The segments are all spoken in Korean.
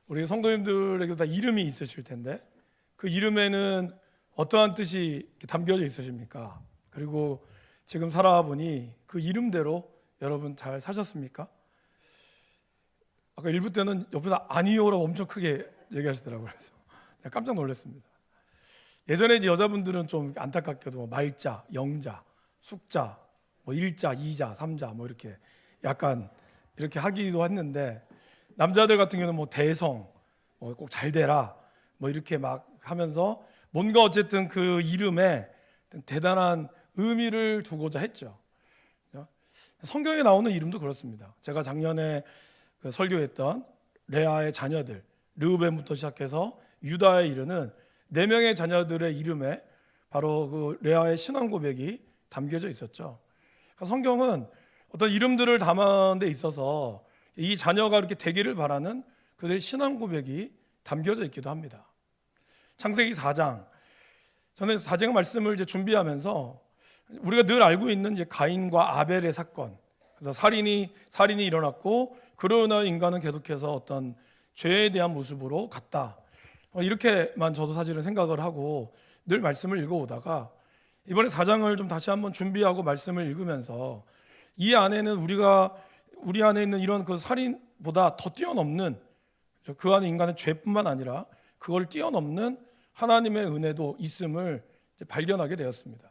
우리 성도님들에게도 다 이름이 있으실 텐데 그 이름에는 어떠한 뜻이 담겨져 있으십니까? 그리고 지금 살아보니 그 이름대로 여러분 잘 사셨습니까? 아까 일부 때는 옆에서 아니요라고 엄청 크게 얘기하시더라고요. 그래서 깜짝 놀랐습니다. 예전에 이제 여자분들은 좀 안타깝게도 뭐 말자, 영자, 숙자, 뭐 일자, 이자, 삼자 뭐 이렇게 약간 이렇게 하기도 했는데 남자들 같은 경우는 뭐 대성, 뭐 꼭 잘 되라 뭐 이렇게 막 하면서 뭔가 어쨌든 그 이름에 대단한 의미를 두고자 했죠. 성경에 나오는 이름도 그렇습니다. 제가 작년에 그 설교했던 레아의 자녀들 르우벤부터 시작해서 유다에 이르는 4명의 자녀들의 이름에 바로 그 레아의 신앙 고백이 담겨져 있었죠. 성경은 어떤 이름들을 담은 데 있어서 이 자녀가 이렇게 되기를 바라는 그들의 신앙 고백이 담겨져 있기도 합니다. 창세기 4장, 저는 4장 말씀을 이제 준비하면서 우리가 늘 알고 있는 이제 가인과 아벨의 사건, 그래서 살인이 일어났고 그러나 인간은 계속해서 어떤 죄에 대한 모습으로 갔다. 이렇게만 저도 사실은 생각을 하고 늘 말씀을 읽어오다가 이번에 4장을 좀 다시 한번 준비하고 말씀을 읽으면서 이 안에는 우리 안에 있는 이런 그 살인보다 더 뛰어넘는 그 안에 인간의 죄뿐만 아니라 그걸 뛰어넘는 하나님의 은혜도 있음을 발견하게 되었습니다.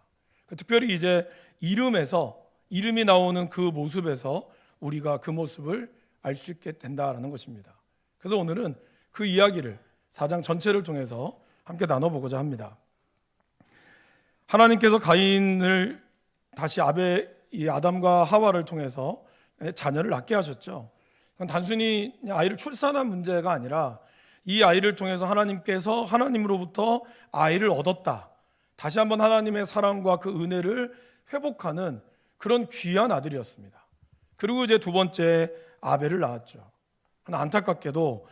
특별히 이제 이름이 나오는 그 모습에서 우리가 그 모습을 알 수 있게 된다라는 것입니다. 그래서 오늘은 그 이야기를 4장 전체를 통해서 함께 나눠보고자 합니다. 하나님께서 가인을 다시 아담과 하와를 통해서 자녀를 낳게 하셨죠. 그건 단순히 아이를 출산한 문제가 아니라 이 아이를 통해서 하나님께서 하나님으로부터 아이를 얻었다. 다시 한번 하나님의 사랑과 그 은혜를 회복하는 그런 귀한 아들이었습니다. 그리고 이제 두 번째 아벨을 낳았죠. 그러나 안타깝게도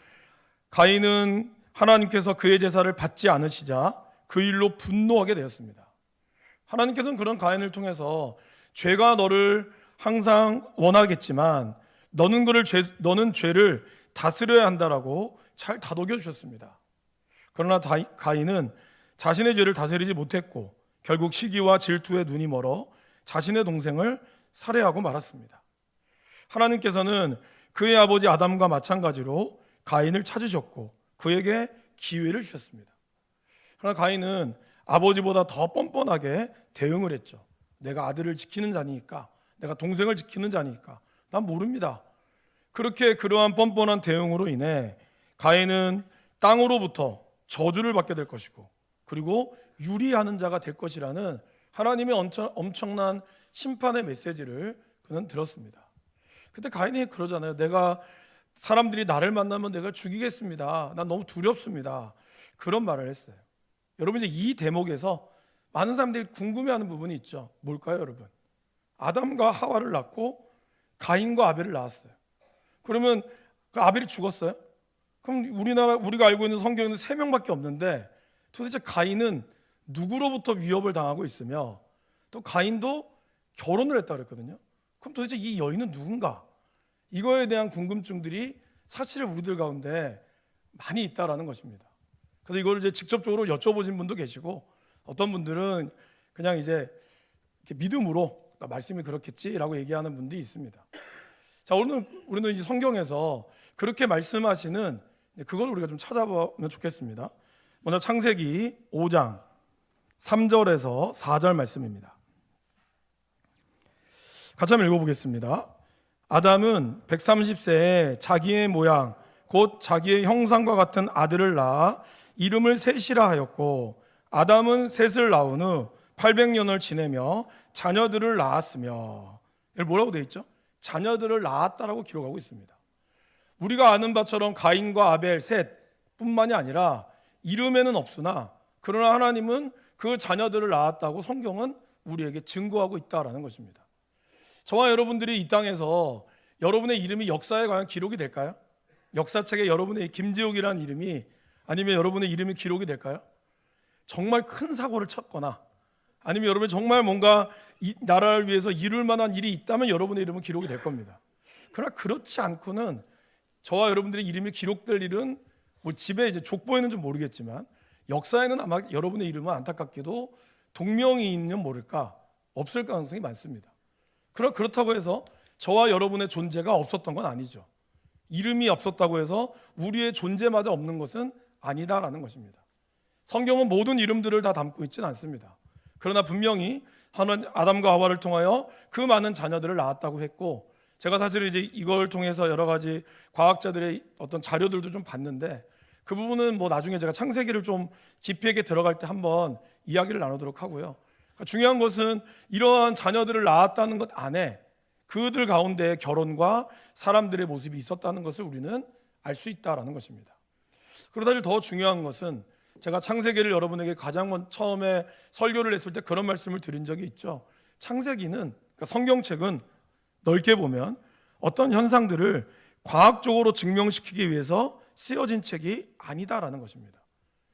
가인은 하나님께서 그의 제사를 받지 않으시자 그 일로 분노하게 되었습니다. 하나님께서는 그런 가인을 통해서 죄가 너를 항상 원하겠지만 너는 죄를 다스려야 한다라고 잘 다독여 주셨습니다. 그러나 가인은 자신의 죄를 다스리지 못했고 결국 시기와 질투에 눈이 멀어 자신의 동생을 살해하고 말았습니다. 하나님께서는 그의 아버지 아담과 마찬가지로 가인을 찾으셨고 그에게 기회를 주셨습니다. 그러나 가인은 아버지보다 더 뻔뻔하게 대응을 했죠. 내가 아들을 지키는 자니까, 내가 동생을 지키는 자니까 난 모릅니다. 그러한 뻔뻔한 대응으로 인해 가인은 땅으로부터 저주를 받게 될 것이고 그리고 유리하는 자가 될 것이라는 하나님의 엄청난 심판의 메시지를 그는 들었습니다. 그때 가인이 그러잖아요. 내가 사람들이 나를 만나면 내가 죽이겠습니다. 난 너무 두렵습니다. 그런 말을 했어요. 여러분 이제 이 대목에서 많은 사람들이 궁금해하는 부분이 있죠. 뭘까요, 여러분? 아담과 하와를 낳고 가인과 아벨을 낳았어요. 그러면 그 아벨이 죽었어요? 그럼 우리가 알고 있는 성경에는 3명밖에 없는데 도대체 가인은 누구로부터 위협을 당하고 있으며 또 가인도 결혼을 했다고 그랬거든요. 그럼 도대체 이 여인은 누군가? 이거에 대한 궁금증들이 사실 우리들 가운데 많이 있다라는 것입니다. 그래서 이걸 이제 직접적으로 여쭤보신 분도 계시고 어떤 분들은 그냥 이제 이렇게 믿음으로 말씀이 그렇겠지라고 얘기하는 분도 있습니다. 자, 오늘 우리는 이 성경에서 그렇게 말씀하시는 그걸 우리가 좀 찾아보면 좋겠습니다. 먼저 창세기 5장 3절에서 4절 말씀입니다. 같이 한번 읽어보겠습니다. 아담은 130세에 자기의 모양 곧 자기의 형상과 같은 아들을 낳아 이름을 셋이라 하였고 아담은 셋을 낳은 후 800년을 지내며 자녀들을 낳았으며 여기 뭐라고 되어 있죠? 자녀들을 낳았다라고 기록하고 있습니다. 우리가 아는 바처럼 가인과 아벨 셋뿐만이 아니라 이름에는 없으나 그러나 하나님은 그 자녀들을 낳았다고 성경은 우리에게 증거하고 있다라는 것입니다. 저와 여러분들이 이 땅에서 여러분의 이름이 역사에 과연 기록이 될까요? 역사책에 여러분의 김지욱이라는 이름이 아니면 여러분의 이름이 기록이 될까요? 정말 큰 사고를 쳤거나 아니면 여러분이 정말 뭔가 이 나라를 위해서 이룰 만한 일이 있다면 여러분의 이름은 기록이 될 겁니다. 그러나 그렇지 않고는 저와 여러분들의 이름이 기록될 일은 뭐 집에 이제 족보에는 좀 모르겠지만 역사에는 아마 여러분의 이름은 안타깝게도 동명이 있는 모를까 없을 가능성이 많습니다. 그렇다고 해서 저와 여러분의 존재가 없었던 건 아니죠. 이름이 없었다고 해서 우리의 존재마저 없는 것은 아니다라는 것입니다. 성경은 모든 이름들을 다 담고 있지는 않습니다. 그러나 분명히 하나님 아담과 하와를 통하여 그 많은 자녀들을 낳았다고 했고, 제가 사실 이제 이걸 통해서 여러 가지 과학자들의 어떤 자료들도 좀 봤는데 그 부분은 뭐 나중에 제가 창세기를 좀 깊이 있게 들어갈 때 한번 이야기를 나누도록 하고요. 그러니까 중요한 것은 이러한 자녀들을 낳았다는 것 안에 그들 가운데 결혼과 사람들의 모습이 있었다는 것을 우리는 알 수 있다라는 것입니다. 그러다 더 중요한 것은 제가 창세기를 여러분에게 가장 처음에 설교를 했을 때 그런 말씀을 드린 적이 있죠. 창세기는, 그러니까 성경책은 넓게 보면 어떤 현상들을 과학적으로 증명시키기 위해서 쓰여진 책이 아니다라는 것입니다.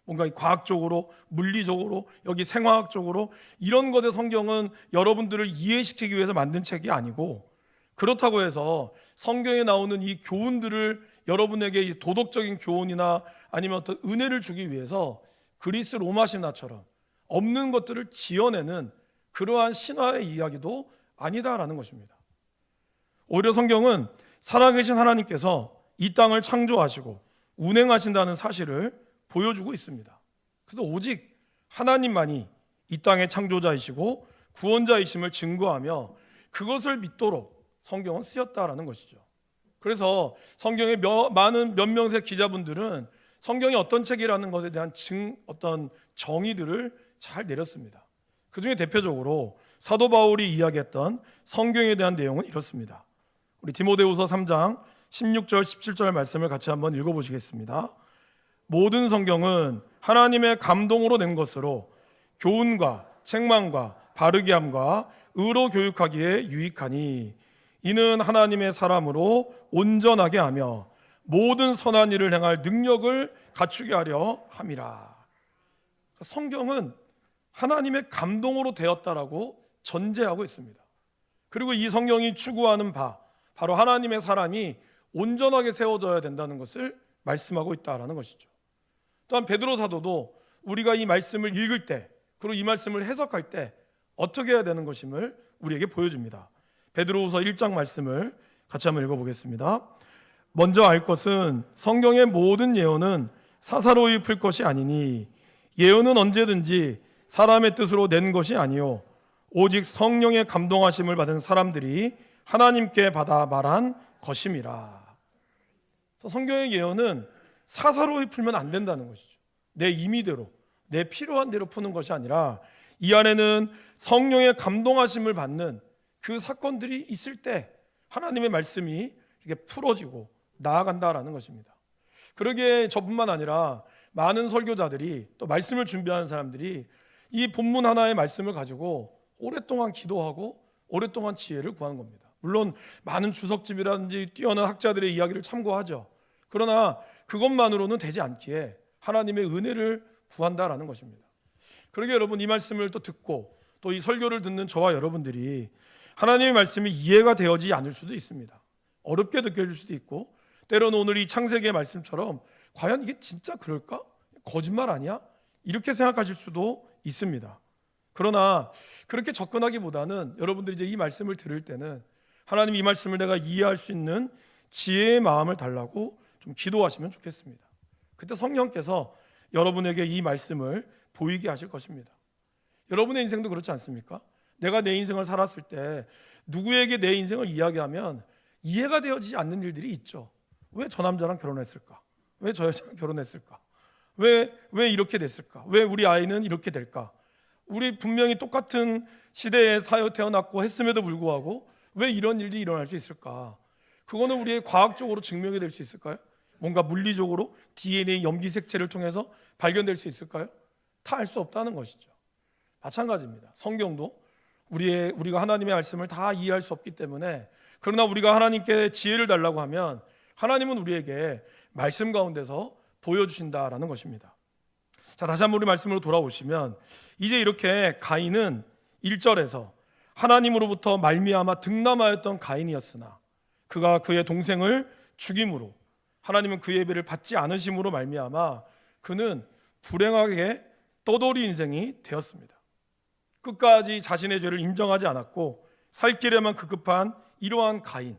뭔가 과학적으로, 물리적으로, 여기 생화학적으로 이런 것에 성경은 여러분들을 이해시키기 위해서 만든 책이 아니고, 그렇다고 해서 성경에 나오는 이 교훈들을 여러분에게 도덕적인 교훈이나 아니면 어떤 은혜를 주기 위해서 그리스 로마 신화처럼 없는 것들을 지어내는 그러한 신화의 이야기도 아니다라는 것입니다. 오히려 성경은 살아계신 하나님께서 이 땅을 창조하시고 운행하신다는 사실을 보여주고 있습니다. 그래서 오직 하나님만이 이 땅의 창조자이시고 구원자이심을 증거하며 그것을 믿도록 성경은 쓰였다라는 것이죠. 그래서 성경의 많은 몇 명의 기자분들은 성경이 어떤 책이라는 것에 대한 어떤 정의들을 잘 내렸습니다. 그 중에 대표적으로 사도 바울이 이야기했던 성경에 대한 내용은 이렇습니다. 우리 디모데후서 3장 16절 17절 말씀을 같이 한번 읽어보시겠습니다. 모든 성경은 하나님의 감동으로 낸 것으로 교훈과 책망과 바르게 함과 의로 교육하기에 유익하니 이는 하나님의 사람으로 온전하게 하며 모든 선한 일을 행할 능력을 갖추게 하려 함이라. 성경은 하나님의 감동으로 되었다라고 전제하고 있습니다. 그리고 이 성경이 추구하는 바로 하나님의 사람이 온전하게 세워져야 된다는 것을 말씀하고 있다라는 것이죠. 또한 베드로 사도도 우리가 이 말씀을 읽을 때, 그리고 이 말씀을 해석할 때 어떻게 해야 되는 것임을 우리에게 보여줍니다. 베드로후서 1장 말씀을 같이 한번 읽어보겠습니다. 먼저 알 것은 성경의 모든 예언은 사사로이 풀 것이 아니니 예언은 언제든지 사람의 뜻으로 낸 것이 아니요 오직 성령의 감동하심을 받은 사람들이 하나님께 받아 말한 것임이라. 성경의 예언은 사사로이 풀면 안 된다는 것이죠. 내 임의대로, 내 필요한 대로 푸는 것이 아니라 이 안에는 성령의 감동하심을 받는 그 사건들이 있을 때 하나님의 말씀이 이렇게 풀어지고 나아간다라는 것입니다. 그러기에 저뿐만 아니라 많은 설교자들이 또 말씀을 준비하는 사람들이 이 본문 하나의 말씀을 가지고 오랫동안 기도하고 오랫동안 지혜를 구하는 겁니다. 물론 많은 주석집이라든지 뛰어난 학자들의 이야기를 참고하죠. 그러나 그것만으로는 되지 않기에 하나님의 은혜를 구한다라는 것입니다. 그러기에 여러분, 이 말씀을 또 듣고 또 이 설교를 듣는 저와 여러분들이 하나님의 말씀이 이해가 되어지지 않을 수도 있습니다. 어렵게 느껴질 수도 있고, 때로는 오늘 이 창세기의 말씀처럼 과연 이게 진짜 그럴까? 거짓말 아니야? 이렇게 생각하실 수도 있습니다. 그러나 그렇게 접근하기보다는 여러분들이 이제 이 말씀을 들을 때는 하나님, 이 말씀을 내가 이해할 수 있는 지혜의 마음을 달라고 좀 기도하시면 좋겠습니다. 그때 성령께서 여러분에게 이 말씀을 보이게 하실 것입니다. 여러분의 인생도 그렇지 않습니까? 내가 내 인생을 살았을 때 누구에게 내 인생을 이야기하면 이해가 되어지지 않는 일들이 있죠. 왜 저 남자랑 결혼했을까? 왜 저 여자랑 결혼했을까? 왜 이렇게 됐을까? 왜 우리 아이는 이렇게 될까? 우리 분명히 똑같은 시대에 태어났고 했음에도 불구하고 왜 이런 일이 일어날 수 있을까? 그거는 우리의 과학적으로 증명이 될 수 있을까요? 뭔가 물리적으로 DNA 염기색체를 통해서 발견될 수 있을까요? 다 알 수 없다는 것이죠. 마찬가지입니다. 성경도 우리가 하나님의 말씀을 다 이해할 수 없기 때문에, 그러나 우리가 하나님께 지혜를 달라고 하면 하나님은 우리에게 말씀 가운데서 보여주신다라는 것입니다. 자, 다시 한번 우리 말씀으로 돌아오시면, 이제 이렇게 가인은 1절에서 하나님으로부터 말미암아 득남하였던 가인이었으나 그가 그의 동생을 죽임으로 하나님은 그 예배를 받지 않으심으로 말미암아 그는 불행하게 떠돌이 인생이 되었습니다. 끝까지 자신의 죄를 인정하지 않았고 살 길에만 급급한 이러한 가인,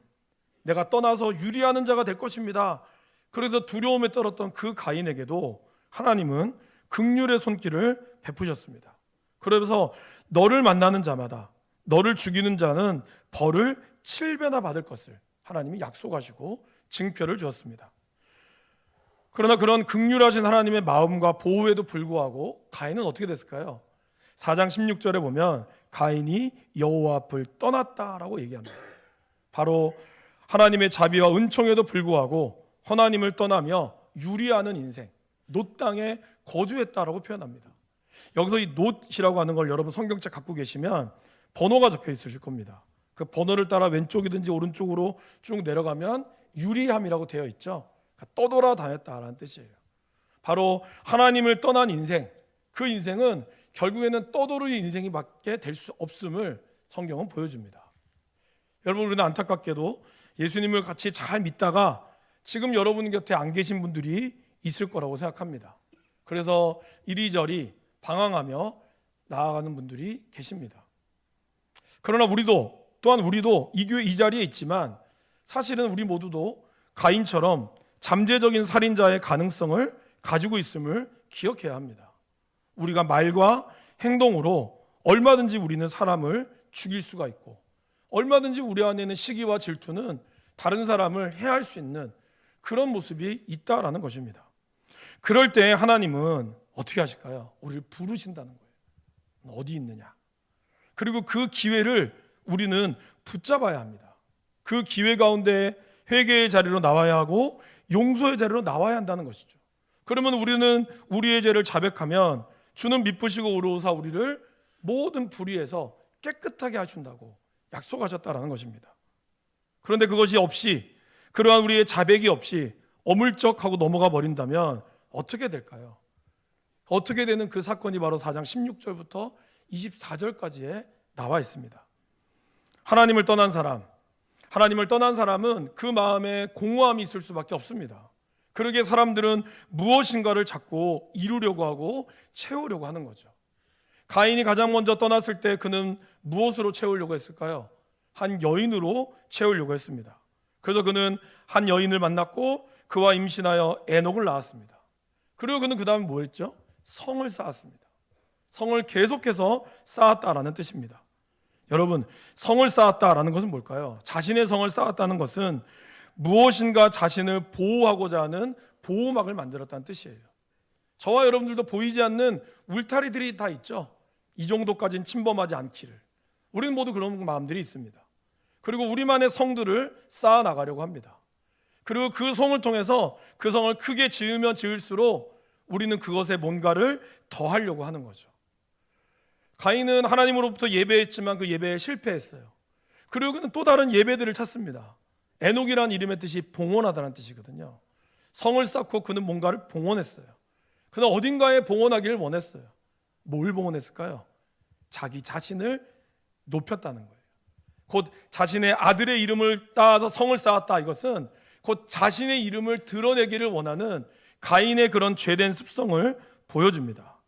내가 떠나서 유리하는 자가 될 것입니다. 그래서 두려움에 떨었던 그 가인에게도 하나님은 긍휼의 손길을 베푸셨습니다. 그래서 너를 만나는 자마다, 너를 죽이는 자는 벌을 7배나 받을 것을 하나님이 약속하시고 징표를 주었습니다. 그러나 그런 긍휼하신 하나님의 마음과 보호에도 불구하고 가인은 어떻게 됐을까요? 4장 16절에 보면 가인이 여호와 앞을 떠났다라고 얘기합니다. 바로 하나님의 자비와 은총에도 불구하고 하나님을 떠나며 유리하는 인생, 놋 땅에 거주했다라고 표현합니다. 여기서 이 놋이라고 하는 걸 여러분 성경책 갖고 계시면 번호가 적혀 있으실 겁니다. 그 번호를 따라 왼쪽이든지 오른쪽으로 쭉 내려가면 유리함이라고 되어 있죠. 그러니까 떠돌아 다녔다라는 뜻이에요. 바로 하나님을 떠난 인생, 그 인생은 결국에는 떠돌이 인생이밖에 될 수 없음을 성경은 보여줍니다. 여러분, 우리는 안타깝게도 예수님을 같이 잘 믿다가 지금 여러분 곁에 안 계신 분들이 있을 거라고 생각합니다. 그래서 이리저리 방황하며 나아가는 분들이 계십니다. 그러나 또한 우리도 이 교회 이 자리에 있지만 사실은 우리 모두도 가인처럼 잠재적인 살인자의 가능성을 가지고 있음을 기억해야 합니다. 우리가 말과 행동으로 얼마든지 우리는 사람을 죽일 수가 있고 얼마든지 우리 안에 있는 시기와 질투는 다른 사람을 해할 수 있는 그런 모습이 있다라는 것입니다. 그럴 때 하나님은 어떻게 하실까요? 우리를 부르신다는 거예요. 어디 있느냐? 그리고 그 기회를 우리는 붙잡아야 합니다. 그 기회 가운데 회개의 자리로 나와야 하고 용서의 자리로 나와야 한다는 것이죠. 그러면 우리는 우리의 죄를 자백하면 주는 미쁘시고 의로우사 우리를 모든 불의에서 깨끗하게 하신다고 약속하셨다라는 것입니다. 그런데 그것이 없이, 그러한 우리의 자백이 없이 어물쩍하고 넘어가 버린다면 어떻게 될까요? 어떻게 되는 그 사건이 바로 4장 16절부터 24절까지에 나와 있습니다. 하나님을 떠난 사람은 그 마음에 공허함이 있을 수밖에 없습니다. 그러기에 사람들은 무엇인가를 자꾸 이루려고 하고 채우려고 하는 거죠. 가인이 가장 먼저 떠났을 때 그는 무엇으로 채우려고 했을까요? 한 여인으로 채우려고 했습니다. 그래서 그는 한 여인을 만났고 그와 임신하여 에녹을 낳았습니다. 그리고 그는 그 다음에 뭐 했죠? 성을 쌓았습니다. 성을 계속해서 쌓았다라는 뜻입니다. 여러분, 성을 쌓았다라는 것은 뭘까요? 자신의 성을 쌓았다는 것은 무엇인가 자신을 보호하고자 하는 보호막을 만들었다는 뜻이에요. 저와 여러분들도 보이지 않는 울타리들이 다 있죠. 이 정도까지는 침범하지 않기를. 우리는 모두 그런 마음들이 있습니다. 그리고 우리만의 성들을 쌓아 나가려고 합니다. 그리고 그 성을 통해서 그 성을 크게 지으면 지을수록 우리는 그것에 뭔가를 더하려고 하는 거죠. 가인은 하나님으로부터 예배했지만 그 예배에 실패했어요. 그리고 그는 또 다른 예배들을 찾습니다. 에녹이라는 이름의 뜻이 봉헌하다는 뜻이거든요. 성을 쌓고 그는 뭔가를 봉헌했어요. 그는 어딘가에 봉헌하기를 원했어요. 뭘 봉헌했을까요? 자기 자신을 높였다는 거예요. 곧 자신의 아들의 이름을 따서 성을 쌓았다. 이것은 곧 자신의 이름을 드러내기를 원하는 가인의 그런 죄된 습성을 보여줍니다.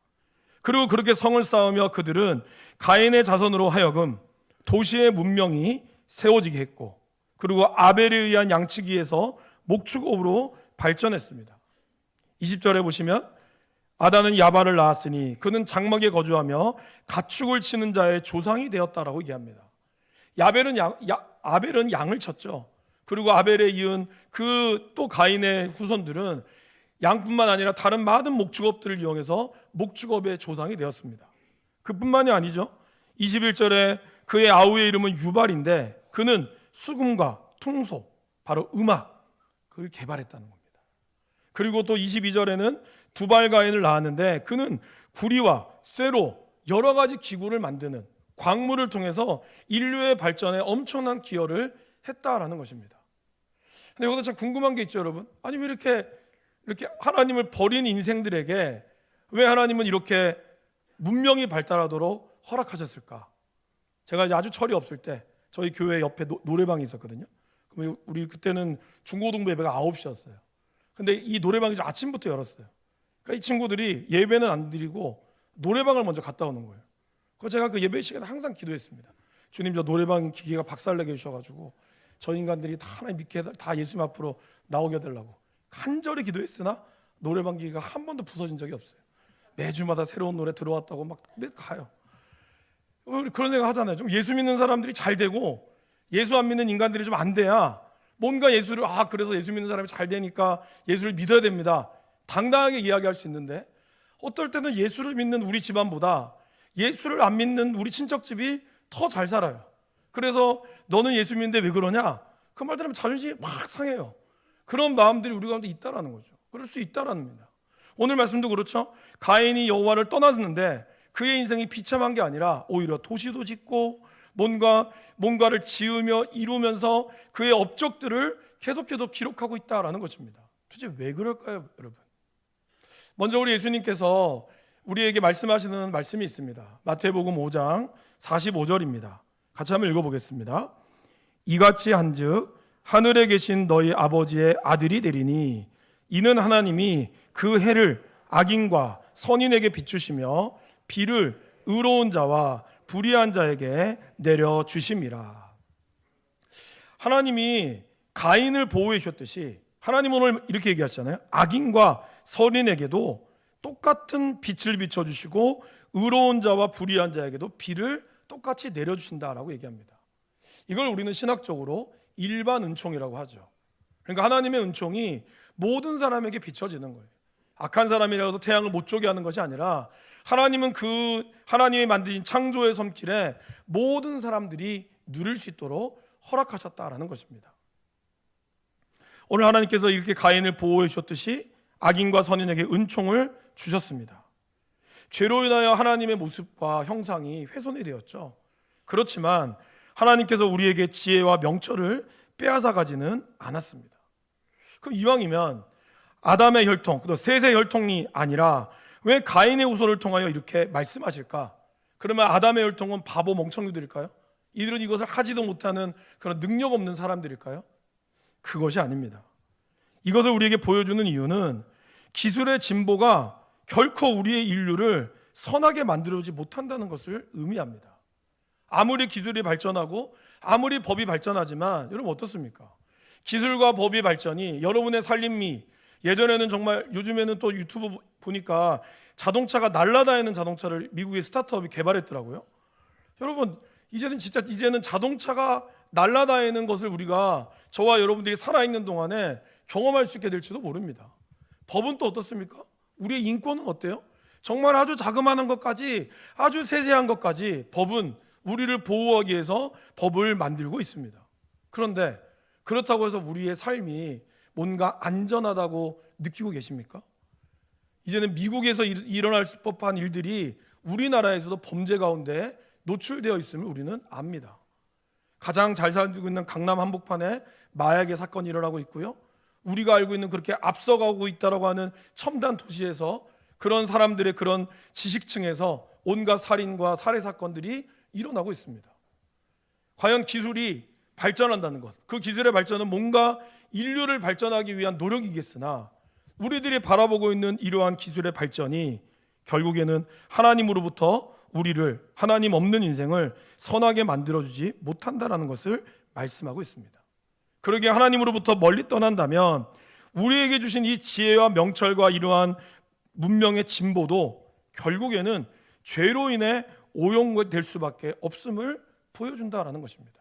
그리고 그렇게 성을 쌓으며 그들은 가인의 자손으로 하여금 도시의 문명이 세워지게 했고, 그리고 아벨에 의한 양치기에서 목축업으로 발전했습니다. 20절에 보시면 아다는 야발을 낳았으니 그는 장막에 거주하며 가축을 치는 자의 조상이 되었다라고 얘기합니다. 아벨은 양을 쳤죠. 그리고 아벨에 이은 그 또 가인의 후손들은 양뿐만 아니라 다른 많은 목축업들을 이용해서 목축업의 조상이 되었습니다. 그뿐만이 아니죠. 21절에 그의 아우의 이름은 유발인데 그는 수금과 통소, 바로 음악을 개발했다는 겁니다. 그리고 또 22절에는 두발가인을 낳았는데 그는 구리와 쇠로 여러 가지 기구를 만드는 광물을 통해서 인류의 발전에 엄청난 기여를 했다라는 것입니다. 근데 여기서 참 궁금한 게 있죠, 여러분. 아니 왜 이렇게 하나님을 버린 인생들에게 왜 하나님은 이렇게 문명이 발달하도록 허락하셨을까? 제가 이제 아주 철이 없을 때 저희 교회 옆에 노래방이 있었거든요. 그럼 우리 그때는 중고등부 예배가 9시였어요. 근데 이 노래방이 아침부터 열었어요. 그러니까 이 친구들이 예배는 안 드리고 노래방을 먼저 갔다 오는 거예요. 그래서 제가 그 예배 시간에 항상 기도했습니다. 주님, 저 노래방 기계가 박살나게 해주셔가지고 저 인간들이 다 하나님 믿게 다 예수님 앞으로 나오게 해달라고 간절히 기도했으나 노래방 기계가 한 번도 부서진 적이 없어요. 매주마다 새로운 노래 들어왔다고 막 가요. 우리 그런 생각 하잖아요. 좀 예수 믿는 사람들이 잘 되고 예수 안 믿는 인간들이 좀 안 돼야 뭔가 예수를 그래서 예수 믿는 사람이 잘 되니까 예수를 믿어야 됩니다. 당당하게 이야기할 수 있는데 어떨 때는 예수를 믿는 우리 집안보다 예수를 안 믿는 우리 친척집이 더 잘 살아요. 그래서 너는 예수 믿는데 왜 그러냐? 그 말 들으면 자존심이 막 상해요. 그런 마음들이 우리 가운데 있다라는 거죠. 그럴 수 있다라는 겁니다. 오늘 말씀도 그렇죠. 가인이 여호와를 떠났는데 그의 인생이 비참한 게 아니라 오히려 도시도 짓고 뭔가를 지으며 이루면서 그의 업적들을 계속해서 기록하고 있다라는 것입니다. 도대체 왜 그럴까요, 여러분? 먼저 우리 예수님께서 우리에게 말씀하시는 말씀이 있습니다. 마태복음 5장 45절입니다. 같이 한번 읽어보겠습니다. 이같이 한즉 하늘에 계신 너희 아버지의 아들이 되리니 이는 하나님이 그 해를 악인과 선인에게 비추시며 비를 의로운 자와 불의한 자에게 내려주심이라. 하나님이 가인을 보호해 주셨듯이 하나님 오늘 이렇게 얘기하시잖아요. 악인과 선인에게도 똑같은 빛을 비춰주시고 의로운 자와 불의한 자에게도 비를 똑같이 내려주신다라고 얘기합니다. 이걸 우리는 신학적으로 일반 은총이라고 하죠. 그러니까 하나님의 은총이 모든 사람에게 비춰지는 거예요. 악한 사람이라서 태양을 못 쬐게 하는 것이 아니라 하나님은 그 하나님이 만드신 창조의 섬길에 모든 사람들이 누릴 수 있도록 허락하셨다라는 것입니다. 오늘 하나님께서 이렇게 가인을 보호해 주셨듯이 악인과 선인에게 은총을 주셨습니다. 죄로 인하여 하나님의 모습과 형상이 훼손이 되었죠. 그렇지만 하나님께서 우리에게 지혜와 명철을 빼앗아 가지는 않았습니다. 그럼 이왕이면 아담의 혈통, 또 셋의 혈통이 아니라 왜 가인의 후손을 통하여 이렇게 말씀하실까? 그러면 아담의 혈통은 바보 멍청이들일까요? 이들은 이것을 하지도 못하는 그런 능력 없는 사람들일까요? 그것이 아닙니다. 이것을 우리에게 보여주는 이유는 기술의 진보가 결코 우리의 인류를 선하게 만들어주지 못한다는 것을 의미합니다. 아무리 기술이 발전하고 아무리 법이 발전하지만 여러분 어떻습니까? 기술과 법의 발전이 여러분의 살림이 예전에는 정말 요즘에는 또 유튜브 보니까 자동차가 날아다니는 자동차를 미국의 스타트업이 개발했더라고요. 여러분 이제는 자동차가 날아다니는 것을 우리가 저와 여러분들이 살아있는 동안에 경험할 수 있게 될지도 모릅니다. 법은 또 어떻습니까? 우리의 인권은 어때요? 정말 아주 자그마한 것까지 아주 세세한 것까지 법은 우리를 보호하기 위해서 법을 만들고 있습니다. 그런데 그렇다고 해서 우리의 삶이 뭔가 안전하다고 느끼고 계십니까? 이제는 미국에서 일어날 법한 일들이 우리나라에서도 범죄 가운데 노출되어 있음을 우리는 압니다. 가장 잘 살고 있는 강남 한복판에 마약의 사건이 일어나고 있고요. 우리가 알고 있는 그렇게 앞서가고 있다라고 하는 첨단 도시에서 그런 사람들의 그런 지식층에서 온갖 살인과 살해 사건들이 일어나고 있습니다. 과연 기술이 발전한다는 것, 그 기술의 발전은 뭔가 인류를 발전하기 위한 노력이겠으나 우리들이 바라보고 있는 이러한 기술의 발전이 결국에는 하나님으로부터 우리를 하나님 없는 인생을 선하게 만들어주지 못한다는 것을 말씀하고 있습니다. 그러기에 하나님으로부터 멀리 떠난다면 우리에게 주신 이 지혜와 명철과 이러한 문명의 진보도 결국에는 죄로 인해 오용될 수밖에 없음을 보여준다라는 것입니다.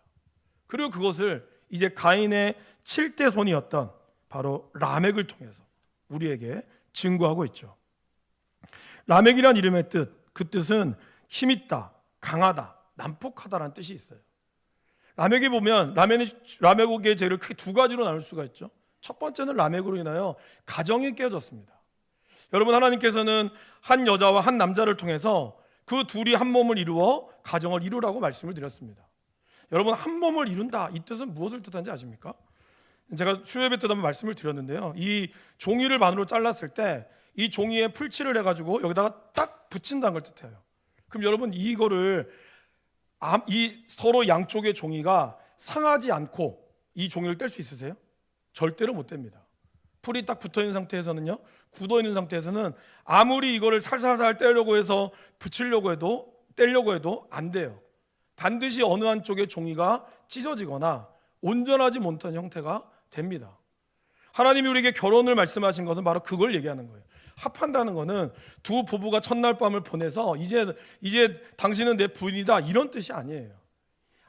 그리고 그것을 이제 가인의 7대 손이었던 바로 라멕을 통해서 우리에게 증거하고 있죠. 라멕이란 이름의 뜻, 그 뜻은 힘있다, 강하다, 난폭하다라는 뜻이 있어요. 라멕에 보면 라멕의 죄를 크게 두 가지로 나눌 수가 있죠. 첫 번째는 라멕으로 인하여 가정이 깨어졌습니다. 여러분 하나님께서는 한 여자와 한 남자를 통해서 그 둘이 한 몸을 이루어 가정을 이루라고 말씀을 드렸습니다. 여러분 한 몸을 이룬다 이 뜻은 무엇을 뜻하는지 아십니까? 제가 수요예배 때도 한번 말씀을 드렸는데요. 이 종이를 반으로 잘랐을 때 이 종이에 풀칠을 해가지고 여기다가 딱 붙인다는 걸 뜻해요. 그럼 여러분 이거를 이 서로 양쪽의 종이가 상하지 않고 이 종이를 뗄 수 있으세요? 절대로 못 뗍니다. 풀이 딱 붙어있는 상태에서는요, 굳어있는 상태에서는 아무리 이거를 살살살 떼려고 해서 붙이려고 해도 떼려고 해도 안 돼요. 반드시 어느 한쪽의 종이가 찢어지거나 온전하지 못한 형태가 됩니다. 하나님이 우리에게 결혼을 말씀하신 것은 바로 그걸 얘기하는 거예요. 합한다는 것은 두 부부가 첫날 밤을 보내서 이제 당신은 내 부인이다, 이런 뜻이 아니에요.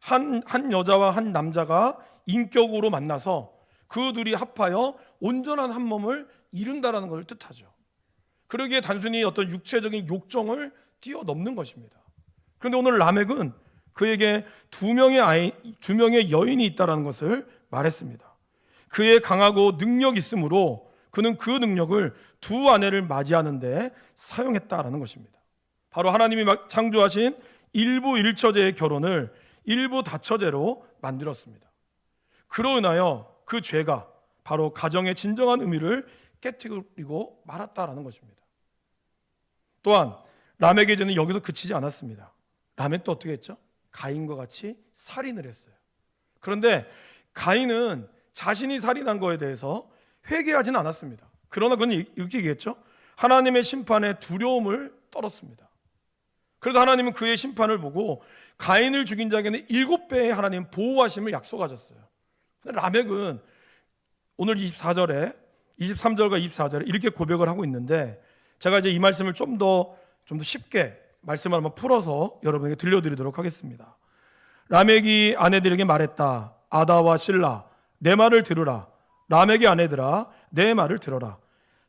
한 여자와 한 남자가 인격으로 만나서 그 둘이 합하여 온전한 한 몸을 이룬다라는 것을 뜻하죠. 그러기에 단순히 어떤 육체적인 욕정을 뛰어넘는 것입니다. 그런데 오늘 라멕은 그에게 두 명의 여인이 있다라는 것을 말했습니다. 그의 강하고 능력 있으므로 그는 그 능력을 두 아내를 맞이하는 데 사용했다라는 것입니다. 바로 하나님이 창조하신 일부 일처제의 결혼을 일부 다처제로 만들었습니다. 그로 인하여 그 죄가 바로 가정의 진정한 의미를 깨뜨리고 말았다라는 것입니다. 또한 라멕의 죄는 여기서 그치지 않았습니다. 라멕도 어떻게 했죠? 가인과 같이 살인을 했어요. 그런데 가인은 자신이 살인한 거에 대해서 회개하지는 않았습니다. 그러나 그는 이렇게 얘기했죠. 하나님의 심판에 두려움을 떨었습니다. 그래서 하나님은 그의 심판을 보고 가인을 죽인 자에게는 7배의 하나님 보호하심을 약속하셨어요. 근데 라멕은 오늘 23절과 24절에 이렇게 고백을 하고 있는데, 제가 이제 이 말씀을 좀 더 쉽게 말씀을 한번 풀어서 여러분에게 들려드리도록 하겠습니다. 라멕이 아내들에게 말했다. 아다와 실라, 내 말을 들으라. 라멕의 아내들아, 내 말을 들어라.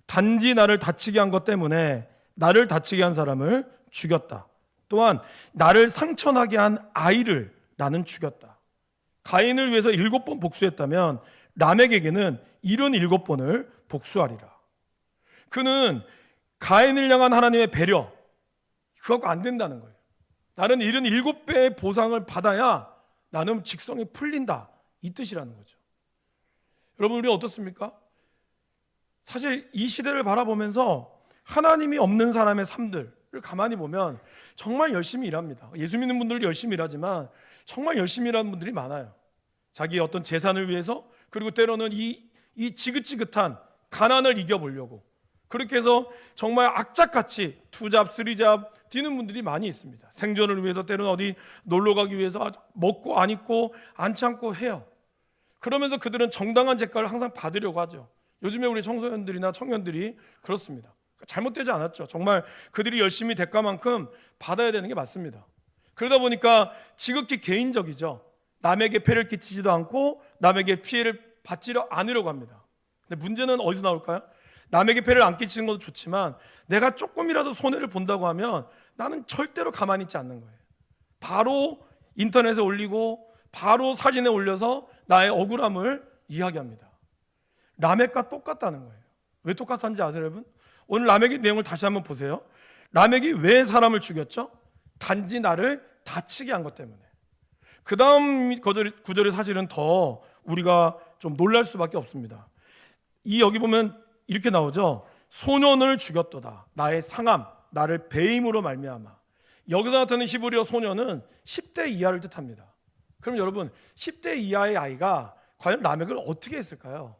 단지 나를 다치게 한 것 때문에 나를 다치게 한 사람을 죽였다. 또한 나를 상처나게 한 아이를 나는 죽였다. 가인을 위해서 7번 복수했다면 라멕에게는 77번을 복수하리라. 그는 가인을 향한 하나님의 배려, 그거 안 된다는 거예요. 나는 77배의 보상을 받아야 나는 직성이 풀린다, 이 뜻이라는 거죠. 여러분, 우리 어떻습니까? 사실 이 시대를 바라보면서 하나님이 없는 사람의 삶들을 가만히 보면 정말 열심히 일합니다. 예수 믿는 분들도 열심히 일하지만 정말 열심히 일하는 분들이 많아요. 자기의 어떤 재산을 위해서, 그리고 때로는 이 지긋지긋한 가난을 이겨보려고 그렇게 해서 정말 악착같이 투잡, 쓰리잡 뛰는 분들이 많이 있습니다. 생존을 위해서 때로는 어디 놀러 가기 위해서 먹고 안 입고 안 참고 해요. 그러면서 그들은 정당한 대가를 항상 받으려고 하죠. 요즘에 우리 청소년들이나 청년들이 그렇습니다. 잘못되지 않았죠. 정말 그들이 열심히 대가만큼 받아야 되는 게 맞습니다. 그러다 보니까 지극히 개인적이죠. 남에게 폐를 끼치지도 않고 남에게 피해를 받지 않으려고 합니다. 근데 문제는 어디서 나올까요? 남에게 폐를 안 끼치는 것도 좋지만 내가 조금이라도 손해를 본다고 하면 나는 절대로 가만히 있지 않는 거예요. 바로 인터넷에 올리고 바로 사진에 올려서 나의 억울함을 이야기합니다. 라멕과 똑같다는 거예요. 왜 똑같은지 아세요, 여러분? 오늘 라멕의 내용을 다시 한번 보세요. 라멕이 왜 사람을 죽였죠? 단지 나를 다치게 한 것 때문에. 그 다음 구절이 사실은 더 우리가 좀 놀랄 수밖에 없습니다. 여기 보면 이렇게 나오죠. 소년을 죽였도다. 나의 상함, 나를 배임으로 말미암아. 여기서 나타나는 히브리어 소년은 10대 이하를 뜻합니다. 그럼 여러분, 10대 이하의 아이가 과연 라멕을 어떻게 했을까요?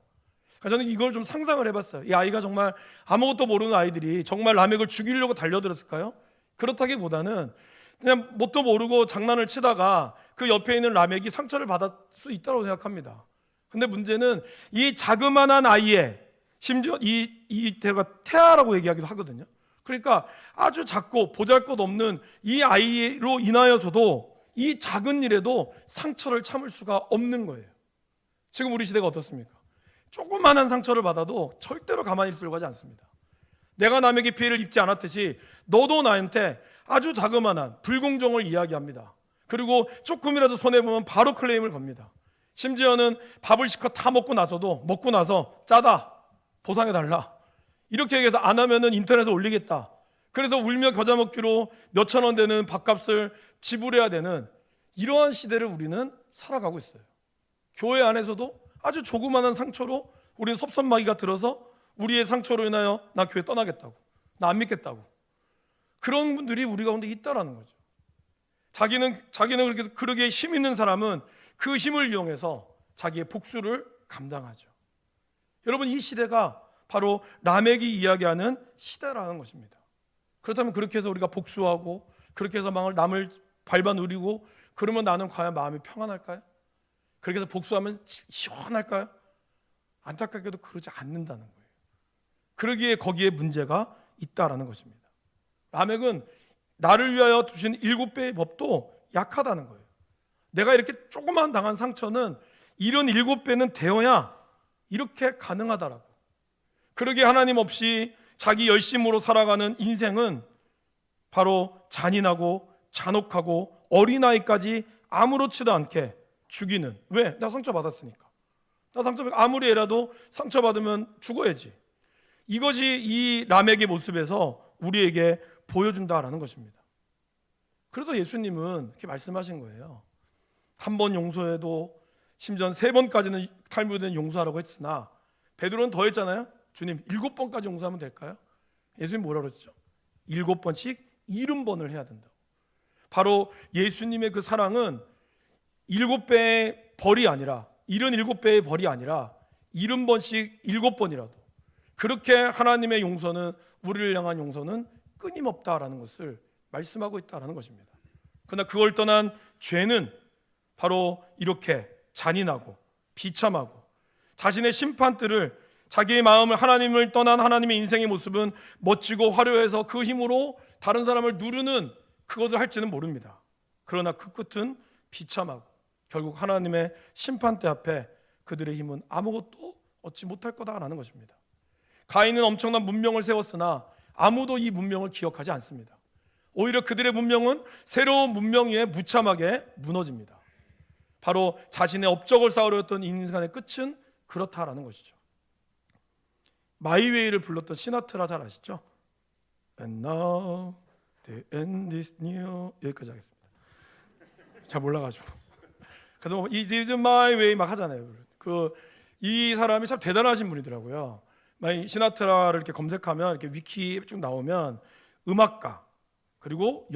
저는 이걸 좀 상상을 해봤어요. 이 아이가 정말 아무것도 모르는 아이들이 정말 라멕을 죽이려고 달려들었을까요? 그렇다기보다는 그냥 뭣도 모르고 장난을 치다가 그 옆에 있는 라멕이 상처를 받을 수 있다고 생각합니다. 근데 문제는 이 자그마한 아이의, 심지어 제가 태아라고 얘기하기도 하거든요. 그러니까 아주 작고 보잘것없는 이 아이로 인하여서도 이 작은 일에도 상처를 참을 수가 없는 거예요. 지금 우리 시대가 어떻습니까? 조그만한 상처를 받아도 절대로 가만히 있으려고 하지 않습니다. 내가 남에게 피해를 입지 않았듯이 너도 나한테 아주 자그마한 불공정을 이야기합니다. 그리고 조금이라도 손해보면 바로 클레임을 겁니다. 심지어는 밥을 실컷 다 먹고 나서 짜다, 보상해달라, 이렇게 얘기해서 안 하면은 인터넷에 올리겠다. 그래서 울며 겨자 먹기로 몇천 원 되는 밥값을 지불해야 되는 이러한 시대를 우리는 살아가고 있어요. 교회 안에서도 아주 조그마한 상처로 우리는 섭섭마귀가 들어서 우리의 상처로 인하여 나 교회 떠나겠다고, 나 안 믿겠다고, 그런 분들이 우리 가운데 있다라는 거죠. 자기는 그렇게 힘 있는 사람은 그 힘을 이용해서 자기의 복수를 감당하죠. 여러분, 이 시대가 바로 라멕이 이야기하는 시대라는 것입니다. 그렇다면 그렇게 해서 우리가 복수하고 그렇게 해서 남을 밟아 누리고 그러면 나는 과연 마음이 평안할까요? 그렇게 해서 복수하면 시원할까요? 안타깝게도 그러지 않는다는 거예요. 그러기에 거기에 문제가 있다라는 것입니다. 라멕은 나를 위하여 두신 7배의 법도 약하다는 거예요. 내가 이렇게 조그만 당한 상처는 이런 7배는 되어야 이렇게 가능하다라고. 그러기에 하나님 없이 자기 열심으로 살아가는 인생은 바로 잔인하고 잔혹하고 어린아이까지 아무렇지도 않게 죽이는. 왜? 나 상처받았으니까. 아무리 애라도 상처받으면 죽어야지. 이것이 이 라멕의 모습에서 우리에게 보여준다라는 것입니다. 그래서 예수님은 이렇게 말씀하신 거예요. 한 번 용서해도 심지어 3번까지는 탈무드는 용서하라고 했으나 베드로는 더 했잖아요. 주님 7번까지 용서하면 될까요? 예수님 뭐라고 그랬죠? 7번씩 70번을 해야 된다고. 바로 예수님의 그 사랑은 7배의 벌이 아니라 77배의 벌이 아니라 70번씩 7번이라도 그렇게 하나님의 용서는, 우리를 향한 용서는 끊임없다라는 것을 말씀하고 있다라는 것입니다. 그러나 그걸 떠난 죄는 바로 이렇게 잔인하고 비참하고 자신의 심판들을, 자기의 마음을, 하나님을 떠난 하나님의 인생의 모습은 멋지고 화려해서 그 힘으로 다른 사람을 누르는 그것을 할지는 모릅니다. 그러나 그 끝은 비참하고 결국 하나님의 심판대 앞에 그들의 힘은 아무것도 얻지 못할 거다라는 것입니다. 가인은 엄청난 문명을 세웠으나 아무도 이 문명을 기억하지 않습니다. 오히려 그들의 문명은 새로운 문명 위에 무참하게 무너집니다. 바로 자신의 업적을 쌓으려 했던 인간의 끝은 그렇다라는 것이죠. 마이웨이를 불렀던 시나트라 잘 아시죠? And now the end is near. 여기까지 하겠습니다. 잘 몰라가지고. 그래서 It is my way 막 하잖아요. 이 사람이 참 대단하신 분이더라고요. 시나트라를 이렇게 검색하면 이렇게 위키 쭉 나오면 음악가, 그리고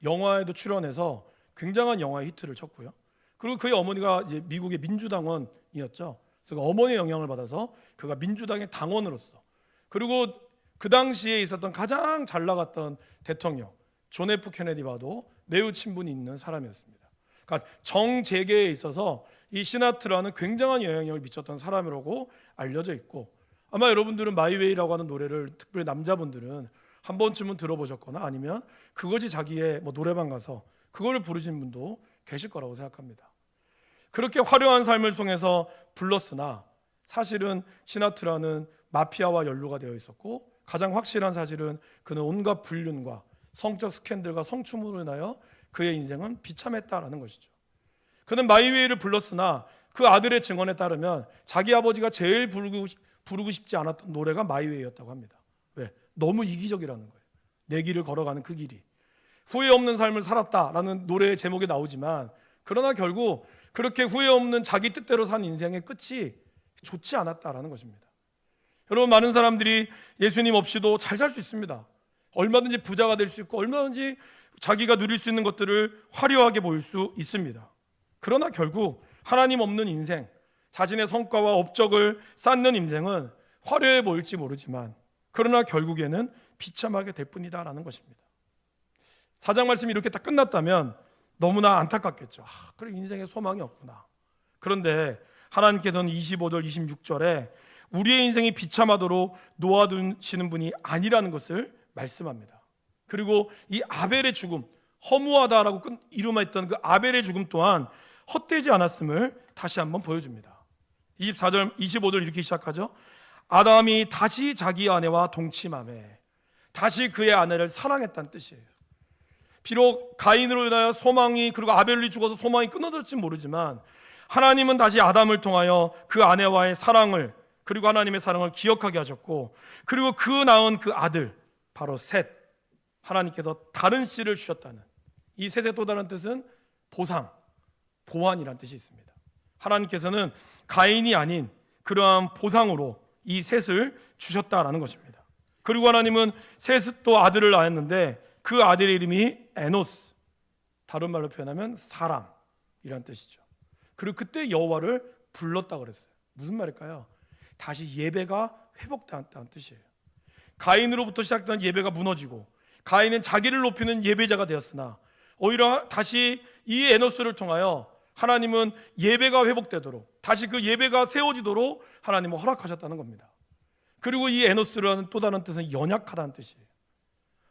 영화에도 출연해서 굉장한 영화의 히트를 쳤고요. 그리고 그의 어머니가 이제 미국의 민주당원이었죠. 그래서 어머니의 영향을 받아서 그가 민주당의 당원으로서, 그리고 그 당시에 있었던 가장 잘 나갔던 대통령 존 F 케네디와도 매우 친분이 있는 사람이었습니다. 그러니까 정재계에 있어서 이 시나트라는 굉장한 영향력을 미쳤던 사람이라고 알려져 있고, 아마 여러분들은 마이웨이라고 하는 노래를, 특별히 남자분들은 한 번쯤은 들어보셨거나 아니면 그것이 자기의 노래방 가서 그거를 부르신 분도 계실 거라고 생각합니다. 그렇게 화려한 삶을 통해서 불렀으나 사실은 시나트라는 마피아와 연루가 되어 있었고, 가장 확실한 사실은 그는 온갖 불륜과 성적 스캔들과 성추물로 인하여 그의 인생은 비참했다라는 것이죠. 그는 마이웨이를 불렀으나 그 아들의 증언에 따르면 자기 아버지가 제일 부르고 싶지 않았던 노래가 마이웨이였다고 합니다. 왜? 너무 이기적이라는 거예요. 내 길을 걸어가는 그 길이. 후회 없는 삶을 살았다라는 노래의 제목이 나오지만, 그러나 결국 그렇게 후회 없는 자기 뜻대로 산 인생의 끝이 좋지 않았다라는 것입니다. 여러분, 많은 사람들이 예수님 없이도 잘 살 수 있습니다. 얼마든지 부자가 될 수 있고 얼마든지 자기가 누릴 수 있는 것들을 화려하게 보일 수 있습니다. 그러나 결국 하나님 없는 인생, 자신의 성과와 업적을 쌓는 인생은 화려해 보일지 모르지만 그러나 결국에는 비참하게 될 뿐이다라는 것입니다. 4장 말씀이 이렇게 딱 끝났다면 너무나 안타깝겠죠. 그래, 인생에 소망이 없구나. 그런데 하나님께서는 25절 26절에 우리의 인생이 비참하도록 놓아두시는 분이 아니라는 것을 말씀합니다. 그리고 이 아벨의 죽음, 허무하다라고 이름했던 그 아벨의 죽음 또한 헛되지 않았음을 다시 한번 보여줍니다. 24절 25절 이렇게 시작하죠. 아담이 다시 자기 아내와 동침하매, 다시 그의 아내를 사랑했다는 뜻이에요. 비록 가인으로 인하여 소망이, 그리고 아벨이 죽어서 소망이 끊어졌을지 모르지만 하나님은 다시 아담을 통하여 그 아내와의 사랑을, 그리고 하나님의 사랑을 기억하게 하셨고, 그리고 그 낳은 그 아들 바로 셋, 하나님께서 다른 씨를 주셨다는, 이 셋의 또 다른 뜻은 보상, 보완이라는 뜻이 있습니다. 하나님께서는 가인이 아닌 그러한 보상으로 이 셋을 주셨다라는 것입니다. 그리고 하나님은 셋 또 아들을 낳았는데 그 아들의 이름이 에노스, 다른 말로 표현하면 사람이라는 뜻이죠. 그리고 그때 여호와를 불렀다고 그랬어요. 무슨 말일까요? 다시 예배가 회복됐다는 뜻이에요. 가인으로부터 시작된 예배가 무너지고 가인은 자기를 높이는 예배자가 되었으나 오히려 다시 이 에노스를 통하여 하나님은 예배가 회복되도록 다시 그 예배가 세워지도록 하나님은 허락하셨다는 겁니다. 그리고 이 에노스라는 또 다른 뜻은 연약하다는 뜻이에요.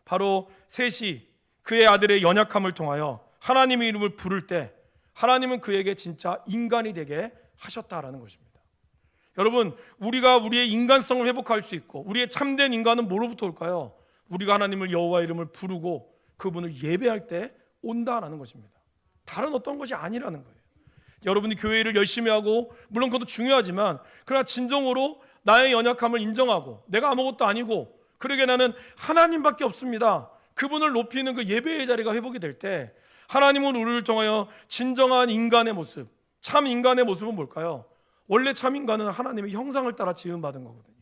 바로 셋이 그의 아들의 연약함을 통하여 하나님의 이름을 부를 때 하나님은 그에게 진짜 인간이 되게 하셨다라는 것입니다. 여러분, 우리가 우리의 인간성을 회복할 수 있고 우리의 참된 인간은 뭐로부터 올까요? 우리가 하나님을 여호와 이름을 부르고 그분을 예배할 때 온다라는 것입니다. 다른 어떤 것이 아니라는 거예요. 여러분이 교회를 열심히 하고 물론 그것도 중요하지만 그러나 진정으로 나의 연약함을 인정하고 내가 아무것도 아니고 그러게 나는 하나님밖에 없습니다. 그분을 높이는 그 예배의 자리가 회복이 될 때 하나님은 우리를 통하여 진정한 인간의 모습, 참 인간의 모습은 뭘까요? 원래 참 인간은 하나님의 형상을 따라 지음받은 거거든요.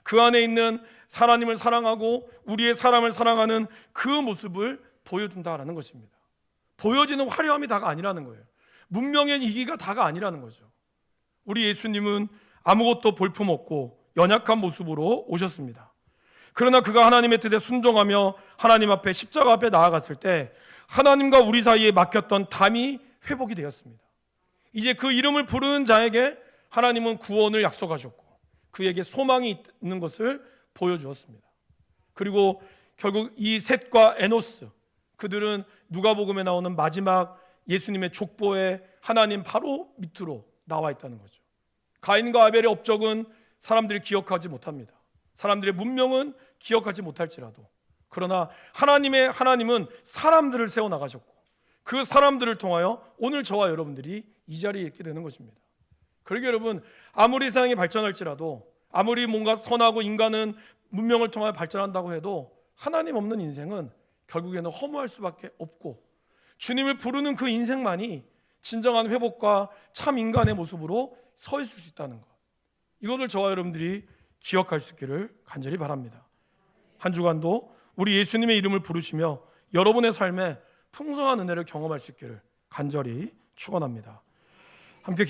그 안에 있는 하나님을 사랑하고 우리의 사람을 사랑하는 그 모습을 보여준다라는 것입니다. 보여지는 화려함이 다가 아니라는 거예요. 문명의 이기가 다가 아니라는 거죠. 우리 예수님은 아무것도 볼품없고 연약한 모습으로 오셨습니다. 그러나 그가 하나님의 뜻에 순종하며 하나님 앞에 십자가 앞에 나아갔을 때 하나님과 우리 사이에 막혔던 담이 회복이 되었습니다. 이제 그 이름을 부르는 자에게 하나님은 구원을 약속하셨고 그에게 소망이 있는 것을 보여주었습니다. 그리고 결국 이 셋과 에노스, 그들은 누가복음에 나오는 마지막 예수님의 족보에 하나님 바로 밑으로 나와 있다는 거죠. 가인과 아벨의 업적은 사람들이 기억하지 못합니다. 사람들의 문명은 기억하지 못할지라도 그러나 하나님은 사람들을 세워나가셨고 그 사람들을 통하여 오늘 저와 여러분들이 이 자리에 있게 되는 것입니다. 그러게 여러분, 아무리 세상이 발전할지라도 아무리 뭔가 선하고 인간은 문명을 통하여 발전한다고 해도 하나님 없는 인생은 결국에는 허무할 수밖에 없고 주님을 부르는 그 인생만이 진정한 회복과 참 인간의 모습으로 서 있을 수 있다는 것, 이것을 저와 여러분들이 기억할 수 있기를 간절히 바랍니다. 한 주간도 우리 예수님의 이름을 부르시며 여러분의 삶에 풍성한 은혜를 경험할 수 있기를 간절히 축원합니다. 함께